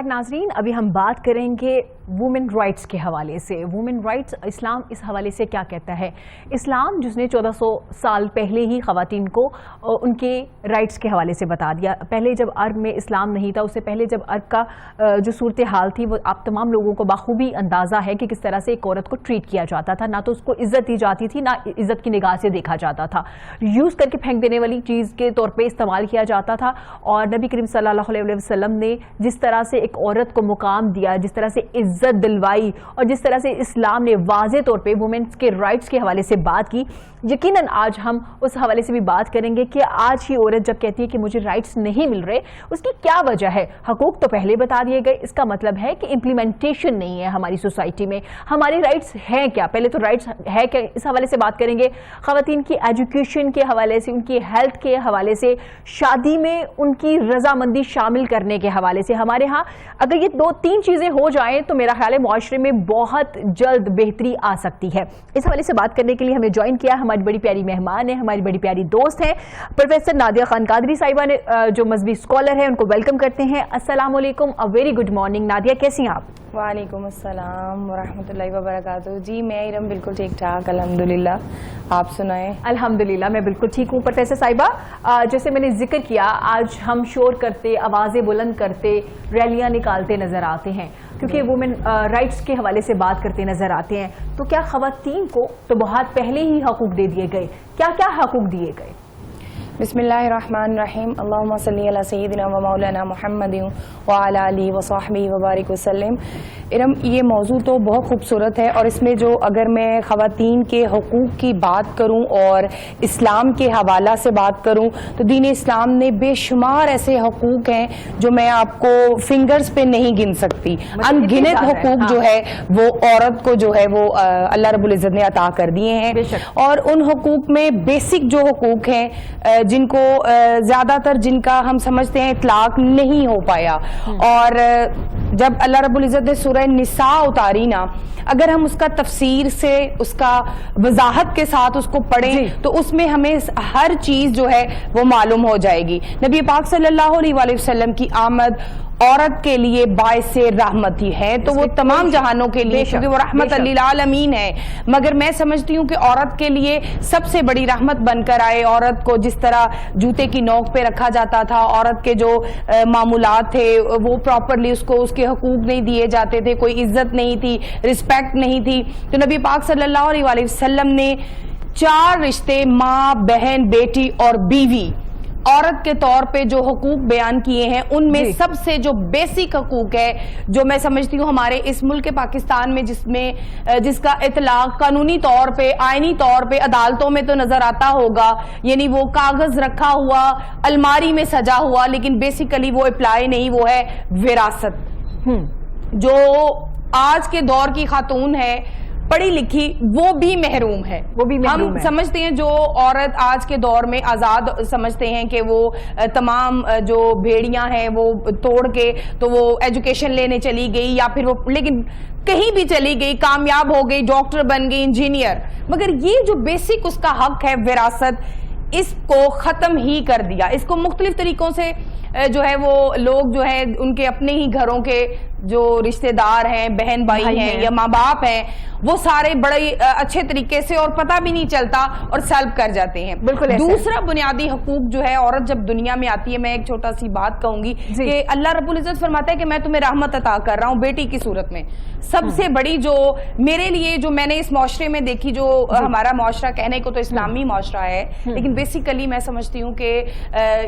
Back ناظرین، ابھی ہم بات کریں گے وومن رائٹس کے حوالے سے. وومن رائٹس، اسلام اس حوالے سے کیا کہتا ہے؟ اسلام جس نے 1400 سال پہلے ہی خواتین کو ان کے رائٹس کے حوالے سے بتا دیا. پہلے جب عرب میں اسلام نہیں تھا، اس سے پہلے جب عرب کا جو صورتحال تھی وہ آپ تمام لوگوں کو بخوبی اندازہ ہے کہ کس طرح سے ایک عورت کو ٹریٹ کیا جاتا تھا. نہ تو اس کو عزت دی جاتی تھی، نہ عزت کی نگاہ سے دیکھا جاتا تھا. یوز کر کے پھینک دینے والی چیز کے طور پہ استعمال کیا جاتا تھا. اور نبی کریم صلی اللہ علیہ وسلم نے جس طرح سے ایک عورت کو مقام دیا، جس طرح سے عزت دلوائی، اور جس طرح سے اسلام نے واضح طور پہ وومنس کے رائٹس کے حوالے سے بات کی، یقیناً آج ہم اس حوالے سے بھی بات کریں گے کہ آج ہی عورت جب کہتی ہے کہ مجھے رائٹس نہیں مل رہے، اس کی کیا وجہ ہے. حقوق تو پہلے بتا دیے گئے، اس کا مطلب ہے کہ امپلیمنٹیشن نہیں ہے ہماری سوسائٹی میں. ہماری رائٹس ہیں کیا؟ پہلے تو رائٹس ہے کیا، اس حوالے سے بات کریں گے. خواتین کی ایجوکیشن کے حوالے سے، ان کی ہیلتھ کے حوالے سے، شادی میں ان کی رضامندی شامل کرنے کے حوالے سے. ہمارے ہاں اگر یہ 2-3 چیزیں ہو جائیں تو میرا خیال ہے معاشرے میں بہت جلد بہتری آ سکتی ہے. اس حوالے سے بات کرنے کے لیے ہمیں جوائن کیا ہماری بڑی پیاری مہمان ہیں، ہماری بڑی پیاری دوست ہیں پروفیسر نادیہ خان قادری صاحبہ نے، جو مذہبی اسکالر ہیں. ان کو ویلکم کرتے ہیں. السلام علیکم، ویری گڈ مارننگ. نادیہ کیسی ہیں آپ؟ وعلیکم السلام ورحمۃ اللہ وبرکاتہ. جی میں ارم بالکل ٹھیک ٹھاک الحمدللہ. آپ سنائیں؟ الحمدللہ میں بالکل ٹھیک ہوں. پروفیسر صاحبہ، جیسے میں نے ذکر کیا، آج ہم شور کرتے، آوازیں بلند کرتے، ریلیاں نکالتے نظر آتے ہیں کیونکہ وومن رائٹس کے حوالے سے بات کرتے نظر آتے ہیں. تو کیا خواتین کو تو بہت پہلے ہی حقوق دے دیے گئے؟ کیا کیا حقوق دیے گئے؟ بسم اللہ الرحمن الرحیم. اللہم صلی علی سیدنا و مولانا محمد وعلی آلہ وصحبہ وبارک وسلم. ارم یہ موضوع تو بہت خوبصورت ہے، اور اس میں جو اگر میں خواتین کے حقوق کی بات کروں اور اسلام کے حوالہ سے بات کروں تو دین اسلام نے بے شمار ایسے حقوق ہیں جو میں آپ کو فنگرز پہ نہیں گن سکتی. ان گنت حقوق جو ہے وہ عورت کو جو ہے وہ اللہ رب العزت نے عطا کر دیے ہیں. اور ان حقوق میں بیسک جو حقوق ہیں جن کو زیادہ تر جن کا ہم سمجھتے ہیں اطلاق نہیں ہو پایا، اور جب اللہ رب العزت نے سورہ نساء اتاری نا، اگر ہم اس کا تفسیر سے، اس کا وضاحت کے ساتھ اس کو پڑھیں تو اس میں ہمیں ہر چیز جو ہے وہ معلوم ہو جائے گی. نبی پاک صلی اللہ علیہ وآلہ وسلم کی آمد عورت کے لیے باعث رحمت ہی ہے، تو وہ تمام جہانوں کے لیے، کیونکہ وہ رحمت للعالمین ہے. مگر میں سمجھتی ہوں کہ عورت کے لیے سب سے بڑی رحمت بن کر آئے. عورت کو جس طرح جوتے کی نوک پہ رکھا جاتا تھا، عورت کے جو معمولات تھے وہ پراپرلی اس کو اس کے حقوق نہیں دیے جاتے تھے، کوئی عزت نہیں تھی، رسپیکٹ نہیں تھی. تو نبی پاک صلی اللہ علیہ وآلہ وسلم نے 4 رشتے، ماں، بہن، بیٹی اور بیوی، عورت کے طور پہ جو حقوق بیان کیے ہیں ان میں سب سے جو بیسک حقوق ہے، جو میں سمجھتی ہوں ہمارے اس ملک پاکستان میں جس کا اطلاق قانونی طور پہ، آئینی طور پہ عدالتوں میں تو نظر آتا ہوگا، یعنی وہ کاغذ رکھا ہوا الماری میں سجا ہوا، لیکن بیسیکلی وہ اپلائی نہیں، وہ ہے وراثت. جو آج کے دور کی خاتون ہے پڑھی لکھی، وہ بھی محروم ہے. ہم سمجھتے ہیں جو عورت آج کے دور میں آزاد سمجھتے ہیں کہ وہ تمام جو بھیڑیاں ہیں وہ توڑ کے تو وہ ایجوکیشن لینے چلی گئی، یا پھر وہ لیکن کہیں بھی چلی گئی، کامیاب ہو گئی، ڈاکٹر بن گئی، انجینئر. مگر یہ جو بیسک اس کا حق ہے وراثت، اس کو ختم ہی کر دیا. اس کو مختلف طریقوں سے جو ہے وہ لوگ جو ہے ان کے اپنے ہی گھروں کے جو رشتہ دار ہیں، بہن بھائی ہیں یا ماں باپ ہیں، وہ سارے بڑے اچھے طریقے سے اور پتہ بھی نہیں چلتا اور سلب کر جاتے ہیں. بالکل. دوسرا بنیادی حقوق جو ہے عورت جب دنیا میں آتی ہے، میں ایک چھوٹا سی بات کہوں گی کہ اللہ رب العزت فرماتا ہے کہ میں تمہیں رحمت عطا کر رہا ہوں بیٹی کی صورت میں. سب سے بڑی جو میرے لیے جو میں نے اس معاشرے میں دیکھی، جو ہمارا معاشرہ کہنے کو تو اسلامی معاشرہ ہے لیکن بیسیکلی میں سمجھتی ہوں کہ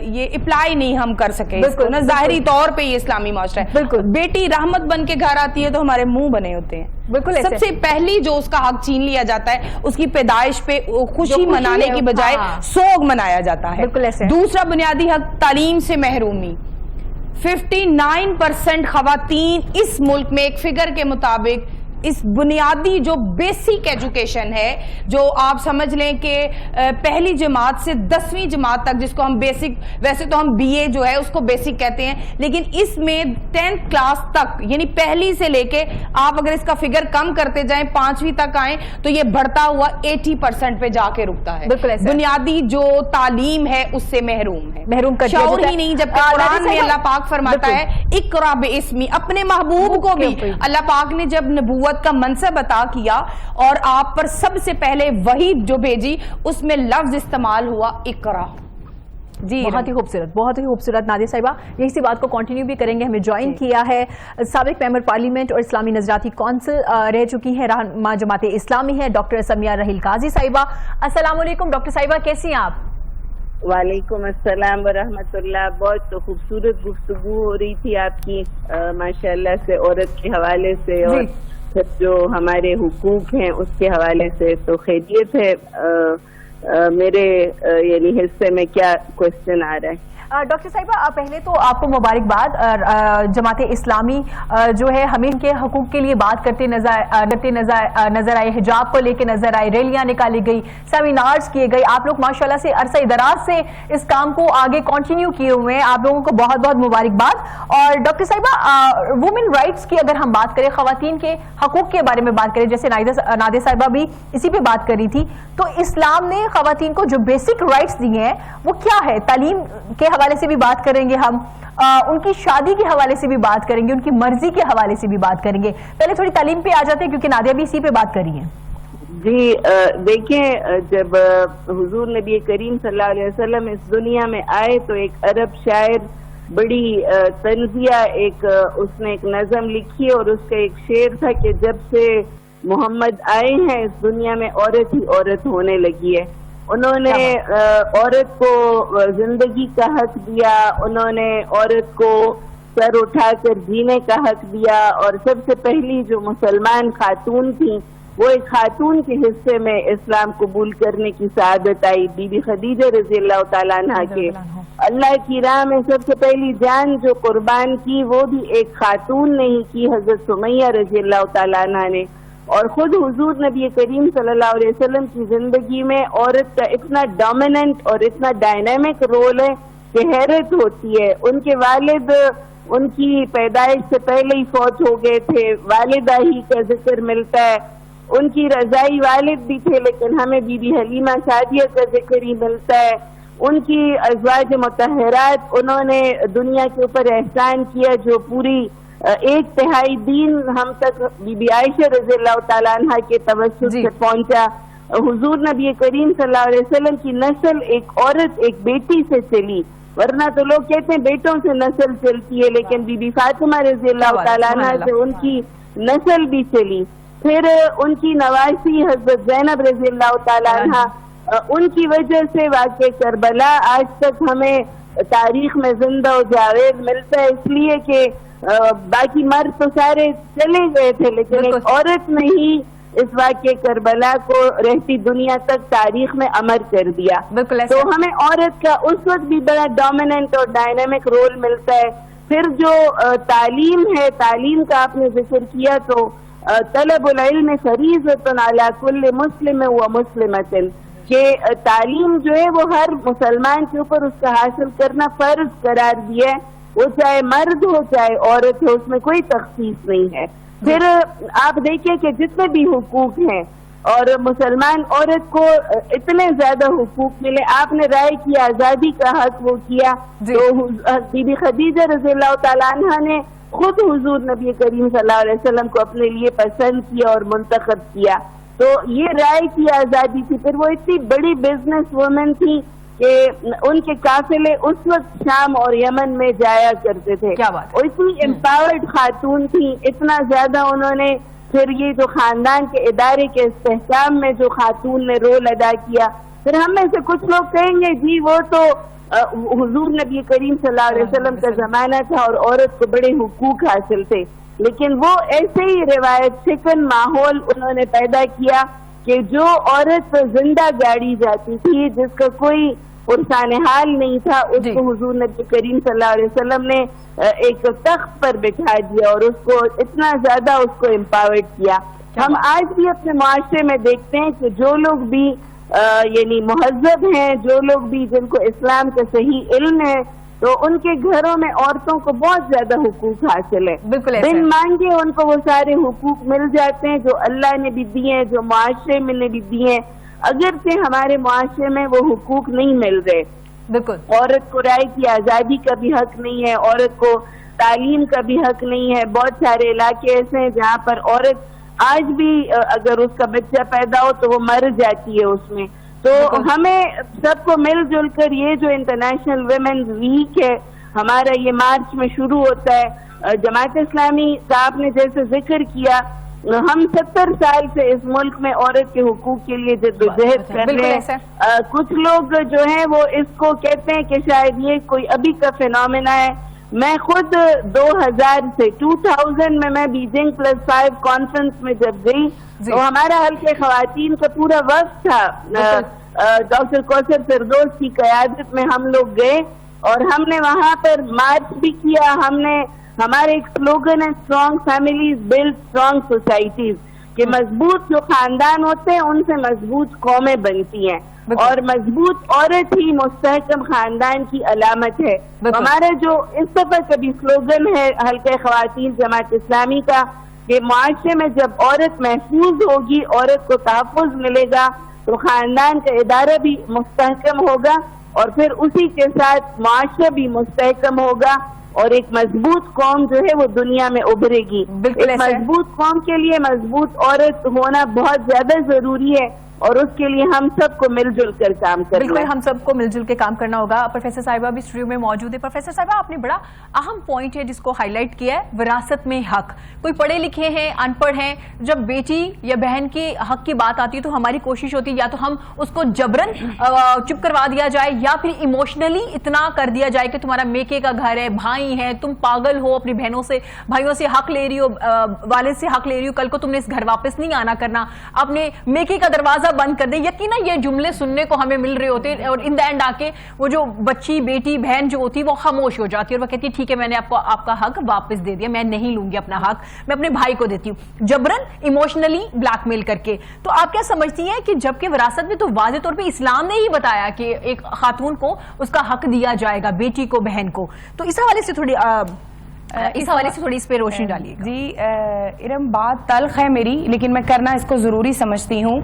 یہ اپلائی نہیں ہم کر سکے نا، ظاہری طور پہ یہ اسلامی معاشرہ ہے. بالکل. بیٹی رحمت بن کے گھر آتی ہے تو ہمارے منہ بنے ہوتے ہیں. بالکل. سب سے پہلی جو اس کا حق چھین لیا جاتا ہے، اس کی پیدائش پہ خوشی منانے کی بجائے سوگ منایا جاتا ہے. بالکل ایسے. دوسرا بنیادی حق تعلیم سے محرومی. 59% خواتین اس ملک میں ایک فگر کے مطابق اس بنیادی جو بیسک ایجوکیشن ہے، جو آپ سمجھ لیں کہ پہلی جماعت سے 10ویں جماعت تک، جس کو ہم بیسک، ویسے تو ہم بی اے جو ہے اس کو بیسک کہتے ہیں، لیکن اس میں 10th کلاس تک، یعنی پہلی سے لے کے آپ اگر اس کا فگر کم کرتے جائیں 5ویں تک آئیں تو یہ بڑھتا ہوا 80% پہ جا کے رکتا ہے. بنیادی جو تعلیم ہے اس سے محروم کر شعور ہی نہیں. جبکہ قرآن میں اللہ پاک فرماتا ہے اقرا باسمی، اپنے محبوب کو بھی اللہ پاک نے جب نبوت کا منصب عطا کیا اور آپ پر سب سے پہلے وحی جو بھیجی، اس میں لفظ استعمال ہوا اقرا. جی بہت ہی خوبصورت نادیہ صاحبہ، یہی سی بات کو کنٹینیو بھی کریں گے. ہمیں جوائن کیا ہے سابق ممبر پارلیمنٹ اور اسلامی نظریاتی کونسل رہ چکی ہیں، رہنما جماعت اسلامی ہے، ڈاکٹر سمیہ رحیل قاضی صاحبہ. السلام علیکم ڈاکٹر صاحبہ، کیسی ہیں آپ؟ وعلیکم السلام ورحمۃ اللہ. بہت خوبصورت گفتگو ہو رہی تھی آپ کی ماشاءاللہ سے، عورت کے حوالے سے اور جو ہمارے حقوق ہیں اس کے حوالے سے. تو خیریت ہے. میرے یعنی حصے میں کیا کوشچن آ رہا ہے؟ ڈاکٹر صاحبہ پہلے تو آپ کو مبارکباد. جماعت اسلامی جو ہے ہمیں ان کے حقوق کے لیے بات کرتے نظر آئے، حجاب کو لے کے نظر آئے، ریلیاں نکالی گئی، سیمینارز کیے گئے. آپ لوگ ماشاءاللہ سے عرصہ دراز سے اس کام کو آگے کنٹینیو کیے ہوئے ہیں، آپ لوگوں کو بہت بہت مبارکباد. اور ڈاکٹر صاحبہ وومن رائٹس کی اگر ہم بات کریں، خواتین کے حقوق کے بارے میں بات کریں، جیسے نادیہ صاحبہ بھی اسی پہ بات کر رہی تھی، تو اسلام نے خواتین کو جو بیسک رائٹس دیے ہیں وہ کیا ہے؟ تعلیم کے حوالے سے بھی بات کریں گے ہم، ان کی شادی کے حوالے سے بھی بات کریں گے، ان کی مرضی کے حوالے سے بھی بات کریں گے. پہلے تھوڑی تعلیم پہ آ جاتے ہیں کیونکہ نادیہ بھی اسی پہ بات کر رہی ہیں. جی دیکھیں، جب حضور نبی کریم صلی اللہ علیہ وسلم اس دنیا میں آئے تو ایک عرب شاعر بڑی طنزیہ اس نے ایک نظم لکھی اور اس کا ایک شعر تھا کہ جب سے محمد آئے ہیں اس دنیا میں عورت ہی عورت ہونے لگی ہے. انہوں نے عورت کو زندگی کا حق دیا، انہوں نے عورت کو سر اٹھا کر جینے کا حق دیا، اور سب سے پہلی جو مسلمان خاتون تھیں وہ ایک خاتون کے حصے میں اسلام قبول کرنے کی سعادت آئی، بی بی خدیجہ رضی اللہ تعالیٰ عنہ کے. اللہ کی راہ میں سب سے پہلی جان جو قربان کی وہ بھی ایک خاتون نے ہی کی، حضرت سمیہ رضی اللہ تعالیٰ عنہ نے. اور خود حضور نبی کریم صلی اللہ علیہ وسلم کی زندگی میں عورت کا اتنا ڈومیننٹ اور اتنا ڈائنامک رول ہے کہ حیرت ہوتی ہے. ان کے والد ان کی پیدائش سے پہلے ہی فوت ہو گئے تھے، والدہ ہی کا ذکر ملتا ہے. ان کی رضائی والد بھی تھے لیکن ہمیں بی بی حلیمہ سعدیہ کا ذکر ہی ملتا ہے. ان کی ازواج مطہرات، انہوں نے دنیا کے اوپر احسان کیا جو پوری 1/3 دین ہم تک بی بی عائشہ رضی اللہ تعالیٰ عنہ کے توسط سے پہنچا. حضور نبی کریم صلی اللہ علیہ وسلم کی نسل ایک عورت، ایک بیٹی سے چلی، ورنہ تو لوگ کہتے ہیں بیٹوں سے نسل چلتی ہے، لیکن بی بی فاطمہ رضی اللہ تعالیٰ عنہ سے ان کی نسل بھی چلی. پھر ان کی نواسی حضرت زینب رضی اللہ تعالیٰ عنہ، ان کی وجہ سے واقع کربلا آج تک ہمیں تاریخ میں زندہ و جاوید ملتا ہے، اس لیے کہ باقی مرد تو سارے چلے گئے تھے لیکن ایک عورت نے ہی اس واقع کربلا کو رہتی دنیا تک تاریخ میں امر کر دیا. تو ہمیں عورت کا اس وقت بھی بڑا ڈومیننٹ اور ڈائنامک رول ملتا ہے. پھر جو تعلیم ہے، تعلیم کا آپ نے ذکر کیا تو طلب العلم فریضۃ علی کل مسلم و مسلمۃ، کہ تعلیم جو ہے وہ ہر مسلمان کے اوپر اس کا حاصل کرنا فرض قرار دیا ہے، وہ چاہے مرد ہو چاہے عورت ہو، اس میں کوئی تخصیص نہیں ہے. پھر آپ دیکھیں کہ جتنے بھی حقوق ہیں اور مسلمان عورت کو اتنے زیادہ حقوق ملے. آپ نے رائے کی آزادی کا حق وہ کیا تو بی بی خدیجہ رضی اللہ تعالیٰ عنہ نے خود حضور نبی کریم صلی اللہ علیہ وسلم کو اپنے لیے پسند کیا اور منتخب کیا. تو یہ رائے کی آزادی تھی. پھر وہ اتنی بڑی بزنس وومن تھی کہ ان کے قافلے اس وقت شام اور یمن میں جایا کرتے تھے. اور اتنی امپاورڈ خاتون تھی، اتنا زیادہ انہوں نے پھر یہ جو خاندان کے ادارے کے استحکام میں جو خاتون نے رول ادا کیا. پھر ہم میں سے کچھ لوگ کہیں گے جی وہ تو حضور نبی کریم صلی اللہ علیہ وسلم کا زمانہ تھا اور عورت کو بڑے حقوق حاصل تھے، لیکن وہ ایسے ہی روایت شکن ماحول انہوں نے پیدا کیا کہ جو عورت زندہ گاڑی جاتی تھی، جس کا کوئی پرسان حال نہیں تھا، اس کو حضور نبی کریم صلی اللہ علیہ وسلم نے ایک تخت پر بٹھا دیا اور اس کو اتنا زیادہ اس کو امپاورڈ کیا. ہم آج بھی اپنے معاشرے میں دیکھتے ہیں کہ جو لوگ بھی یعنی مہذب ہیں، جو لوگ بھی جن کو اسلام کا صحیح علم ہے، تو ان کے گھروں میں عورتوں کو بہت زیادہ حقوق حاصل ہے. بن مانگے ان کو وہ سارے حقوق مل جاتے ہیں جو اللہ نے بھی دیے ہیں، جو معاشرے میں نے بھی دیے ہیں، اگرچہ ہمارے معاشرے میں وہ حقوق نہیں مل رہے. بالکل. عورت کو رائے کی آزادی کا بھی حق نہیں ہے، عورت کو تعلیم کا بھی حق نہیں ہے. بہت سارے علاقے ایسے ہیں جہاں پر عورت آج بھی اگر اس کا بچہ پیدا ہو تو وہ مر جاتی ہے اس میں. تو ہمیں سب کو مل جل کر یہ جو انٹرنیشنل ویمنز ویک ہے ہمارا، یہ مارچ میں شروع ہوتا ہے. جماعت اسلامی صاحب نے جیسے ذکر کیا، ہم 70 سال سے اس ملک میں عورت کے حقوق کے لیے جدوجہد کر رہے ہیں. کچھ لوگ جو ہیں وہ اس کو کہتے ہیں کہ شاید یہ کوئی ابھی کا فینومینا ہے. میں خود 2000 سے 2000 میں بیجنگ +5 کانفرنس میں جب گئی تو ہمارا حلقہ خواتین کا پورا وقت تھا. ڈاکٹر کوثر فردوس کی قیادت میں ہم لوگ گئے اور ہم نے وہاں پر مارچ بھی کیا. ہمارے ایک سلوگن ہے strong families build strong societies, کہ مضبوط جو خاندان ہوتے ہیں ان سے مضبوط قومیں بنتی ہیں، اور مضبوط عورت ہی مستحکم خاندان کی علامت ہے. ہمارا جو اس دفعہ کبھی سلوگن ہے حلقہ خواتین جماعت اسلامی کا کہ معاشرے میں جب عورت محفوظ ہوگی، عورت کو تحفظ ملے گا، تو خاندان کا ادارہ بھی مستحکم ہوگا اور پھر اسی کے ساتھ معاشرہ بھی مستحکم ہوگا اور ایک مضبوط قوم جو ہے وہ دنیا میں ابھرے گی. ایک مضبوط قوم کے لیے مضبوط عورت ہونا بہت زیادہ ضروری ہے اور اس کے لیے ہم سب کو مل جل کر کام کرنا ہے. بالکل، ہم سب کو مل جل کے کام کرنا ہوگا. پروفیسر صاحبہ بھی اسٹوڈیو میں موجود ہے. پروفیسر صاحبہ، آپ نے بڑا اہم پوائنٹ ہے جس کو ہائی لائٹ کیا ہے، وراثت میں حق. کوئی پڑھے لکھے ہیں، ان پڑھ ہیں، جب بیٹی یا بہن کے حق کی بات آتی ہے تو ہماری کوشش ہوتی ہے یا تو ہم اس کو جبرن چپ کروا دیا جائے یا پھر ایموشنلی اتنا کر دیا جائے کہ تمہارا میکے کا گھر ہے، بھائی ہیں، تم پاگل ہو، اپنی بہنوں سے بھائیوں سے حق لے رہی ہو، والد سے حق لے رہی ہو، کل کو تم نے اس گھر واپس نہیں آنا کرنا، اپنے میکے کا دروازہ بند کر دے. یقیناً یہ جملے سننے کو ہمیں مل رہے ہوتے ہیں اور ان دا اینڈ آ کے وہ جو بچی، بیٹی، بہن جو ہوتی ہے وہ خاموش ہو جاتی ہے اور وہ کہتی ہے ٹھیک ہے میں نے آپ کا حق واپس دے دیا، میں نہیں لوں گی اپنا حق، میں اپنے بھائی کو دیتی ہوں، جبرن ایموشنلی بلیک میل کر کے. تو آپ کیا سمجھتی ہیں کہ جبکہ وراثت میں تو واضح طور پہ اسلام نے ہی بتایا کہ ایک خاتون کو اس کا حق دیا جائے گا، بیٹی کو، بہن کو، تو اس حوالے سے تھوڑی اس پہ روشنی ڈالیے گا. جی ارم، بات تلخ ہے میری لیکن میں کرنا اس کو ضروری سمجھتی ہوں.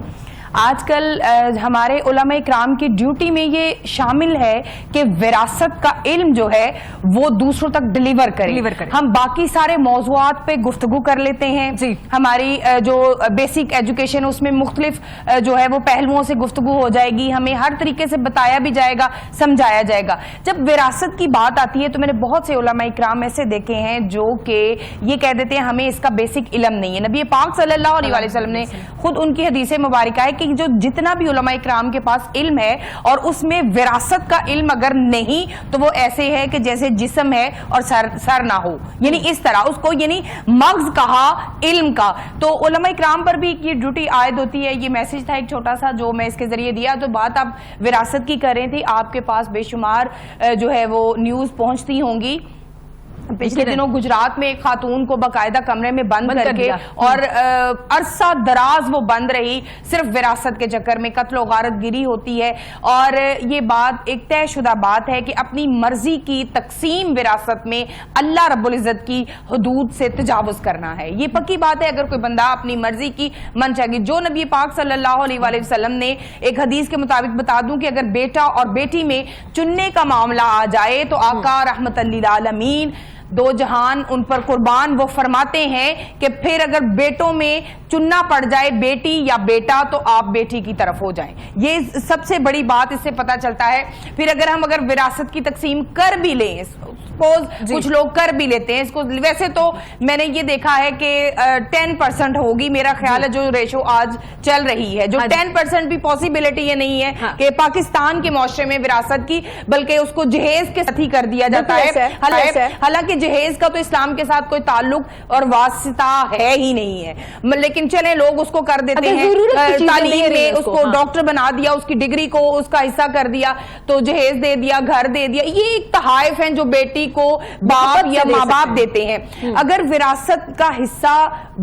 آج کل ہمارے علماء اکرام کی ڈیوٹی میں یہ شامل ہے کہ وراثت کا علم جو ہے وہ دوسروں تک ڈیلیور کریں. ہم باقی سارے موضوعات پہ گفتگو کر لیتے ہیں. ہماری جو بیسک ایجوکیشن اس میں مختلف جو ہے وہ پہلوؤں سے گفتگو ہو جائے گی، ہمیں ہر طریقے سے بتایا بھی جائے گا، سمجھایا جائے گا. جب وراثت کی بات آتی ہے تو میں نے بہت سے علماء اکرام ایسے دیکھے ہیں جو کہ یہ کہہ دیتے ہیں ہمیں اس کا بیسک علم نہیں ہے. نبی پاک صلی اللہ علیہ وسلم نے خود ان کی حدیث مبارکہ ہے کہ جو جتنا بھی علماء اکرام کے پاس علم ہے اور اس میں وراثت کا علم اگر نہیں تو وہ ایسے ہے کہ جیسے جسم ہے اور سر نہ ہو، یعنی اس طرح اس کو یعنی مغز کہا علم کا. تو علماء اکرام پر بھی یہ ڈیوٹی عائد ہوتی ہے. یہ میسج تھا ایک چھوٹا سا جو میں اس کے ذریعے دیا. تو بات آپ وراثت کی کر رہے تھے، آپ کے پاس بے شمار جو ہے وہ نیوز پہنچتی ہوں گی. پچھلے دنوں گجرات میں ایک خاتون کو باقاعدہ کمرے میں بند کر کے اور عرصہ دراز وہ بند رہی صرف وراثت کے چکر میں، قتل و غارت گیری ہوتی ہے. اور یہ بات ایک طے شدہ بات ہے کہ اپنی مرضی کی تقسیم وراثت میں اللہ رب العزت کی حدود سے تجاوز کرنا ہے. یہ پکی بات ہے. اگر کوئی بندہ اپنی مرضی کی منشا کی، جو نبی پاک صلی اللہ علیہ وآلہ وسلم نے ایک حدیث کے مطابق بتا دوں کہ اگر بیٹا اور بیٹی میں چننے کا معاملہ آ جائے تو آقا رحمت للعالمین دو جہان ان پر قربان وہ فرماتے ہیں کہ پھر اگر بیٹوں میں چننا پڑ جائے بیٹی یا بیٹا تو آپ بیٹی کی طرف ہو جائیں. یہ سب سے بڑی بات اس سے پتہ چلتا ہے. پھر اگر وراثت کی تقسیم کر بھی لیں سپوز کچھ لوگ کر بھی لیتے ہیں اس کو. ویسے تو میں نے یہ دیکھا ہے کہ 10% ہوگی میرا خیال ہے جو ریشو آج چل رہی ہے, جو 10% بھی پاسبلٹی یہ نہیں ہے کہ پاکستان کے معاشرے میں وراثت کی, بلکہ اس کو جہیز کے ساتھ ہی کر دیا جاتا ہے. حالانکہ جہیز کا تو اسلام کے ساتھ کوئی تعلق اور واسطہ ہے ہی نہیں ہے, لیکن چلیں لوگ اس کو کر دیتے ہیں. تعلیم میں اس کو ڈاکٹر بنا دیا, اس کی ڈگری کو اس کا حصہ کر دیا, تو جہیز دے دیا, گھر دے دیا. یہ ایک تحائف ہیں جو بیٹی کو باپ یا ماں باپ دیتے ہیں. اگر وراثت کا حصہ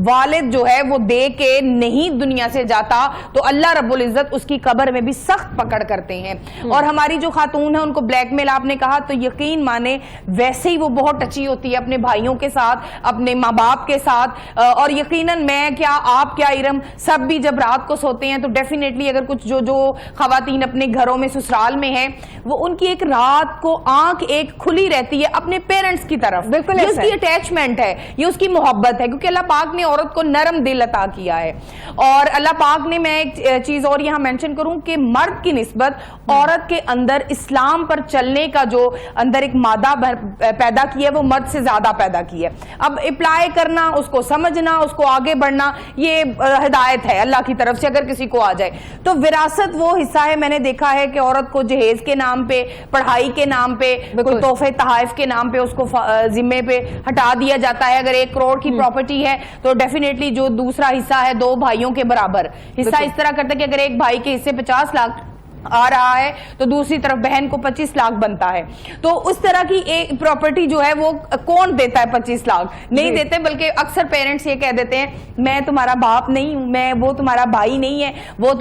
والد جو ہے وہ دے کے نہیں دنیا سے جاتا تو اللہ رب العزت اس کی قبر میں بھی سخت پکڑ کرتے ہیں. اور ہماری جو خاتون ہیں ان کو بلیک میل آپ نے کہا, تو یقین مانے ویسے ہی وہ بہت ٹچی ہوتی ہے اپنے بھائیوں کے ساتھ, اپنے ماں باپ کے ساتھ. اور یقیناً میں کیا آپ کیا ارم سب بھی جب رات کو سوتے ہیں تو ڈیفینیٹلی اگر کچھ جو خواتین اپنے گھروں میں سسرال میں ہیں وہ ان کی ایک رات کو آنکھ ایک کھلی رہتی ہے اپنے پیرنٹس کی طرف. بالکل اس کی اٹیچمنٹ ہے, یہ اس کی محبت ہے, کیونکہ اللہ پاک نے عورت کو نرم دل عطا کیا ہے. اور اللہ پاک نے, میں ایک چیز اور یہاں مینشن کروں کہ مرد کی نسبت عورت کے اندر اسلام پر چلنے کا جو اندر ایک مادہ پیدا کیا ہے وہ مرد سے زیادہ پیدا کیا ہے. اب اپلائی کرنا, اس کو سمجھنا, اس کو آگے بڑھنا, یہ ہدایت ہے اللہ کی طرف سے اگر کسی کو آ جائے. تو وراثت وہ حصہ ہے, میں نے دیکھا ہے کہ عورت کو جہیز کے نام پہ, پڑھائی کے نام پہ, کوئی تحفے تحائف کے نام پہ اس کو ذمے پہ ہٹا دیا جاتا ہے. اگر 1 کروڑ کی پراپرٹی ہے تو ڈیفینیٹلی جو دوسرا حصہ ہے 2 بھائیوں کے برابر حصہ اس طرح کرتا ہے کہ اگر ایک بھائی کے حصے 50 لاکھ آ رہا ہے تو دوسری طرف بہن کو 25 لاکھ بنتا ہے. تو اس طرح کی ایک پراپرٹی جو ہے وہ کون دیتا ہے 25 لاکھ نہیں دیتے, بلکہ اکثر پیرنٹس یہ کہہ دیتے ہیں میں تمہارا باپ نہیں ہوں, میں وہ تمہارا بھائی نہیں ہے, وہ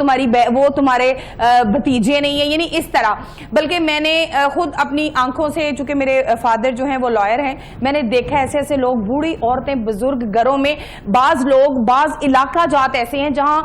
تمہارے بھتیجے نہیں ہیں, یعنی اس طرح. بلکہ میں نے خود اپنی آنکھوں سے, چونکہ میرے فادر جو ہیں وہ لائر ہیں, میں نے دیکھا ایسے ایسے لوگ, بوڑھی عورتیں, بزرگ گھروں میں, بعض لوگ, بعض علاقہ جات ایسے ہیں جہاں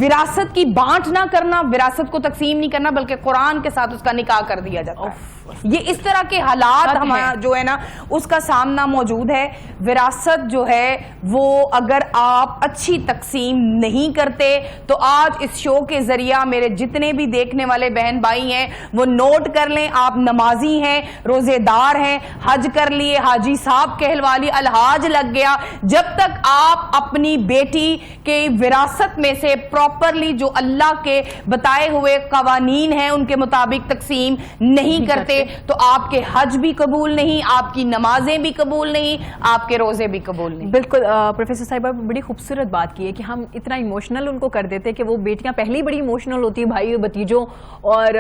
وراثت کی بانٹ نہ کرنا, وراثت کو تقسیم نہیں کرنا, بلکہ قرآن کے ساتھ اس کا نکاح کر دیا جاتا ہے. یہ اس طرح کے حالات ہمارا جو ہے نا اس کا سامنا موجود ہے. وراثت جو ہے وہ اگر آپ اچھی تقسیم نہیں کرتے تو آج اس شو کے ذریعہ میرے جتنے بھی دیکھنے والے بہن بھائی ہیں وہ نوٹ کر لیں, آپ نمازی ہیں, روزے دار ہیں, حج کر لیے, حاجی صاحب کہلوا لیے, الحاج لگ گیا, جب تک آپ اپنی بیٹی کے وراثت میں سے پراپرلی جو اللہ کے بتائے ہوئے قوانین ہیں ان کے مطابق تقسیم نہیں کرتے تو آپ کے حج بھی قبول نہیں, آپ کی نمازیں بھی قبول نہیں, آپ کے روزے بھی قبول نہیں. بالکل پروفیسر صاحبہ بڑی خوبصورت بات کی ہے کہ ہم اتنا ایموشنل ان کو کر دیتے ہیں کہ وہ بیٹیاں پہلے ہی بڑی ایموشنل ہوتی ہیں بھائی بھتیجوں اور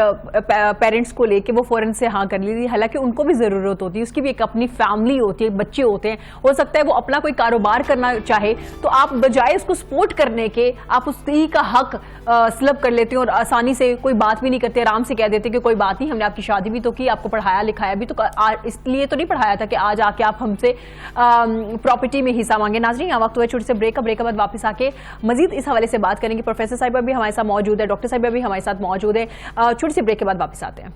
پیرنٹس کو لے کے وہ فوراً سے ہاں کر لیتی, حالانکہ ان کو بھی ضرورت ہوتی ہے, اس کی بھی ایک اپنی فیملی ہوتی ہے, بچے ہوتے ہیں, ہو سکتا ہے وہ اپنا کوئی کاروبار کرنا چاہے تو آپ بجائے اس کو سپورٹ کرنے کے آپ اس کا حق سلب کر لیتے ہیں اور آسانی سے کوئی بات بھی نہیں کرتے, آرام سے کہہ دیتے کہ کوئی بات نہیں, ہم نے آپ کی شادی بھی تو کی, آپ کو پڑھایا لکھایا بھی تو, اس لیے تو نہیں پڑھایا تھا کہ آج آ کے آپ ہم سے پراپرٹی میں حصہ مانگے. ناظرین یہاں وقت ہوا چھوٹی سے بریک کے بعد واپس آ کے مزید اس حوالے سے بات کریں گے. پروفیسر صاحبہ بھی ہمارے ساتھ موجود ہے, ڈاکٹر صاحبہ بھی ہمارے ساتھ موجود ہے. چھوٹی سی بریک کے بعد واپس آتے ہیں.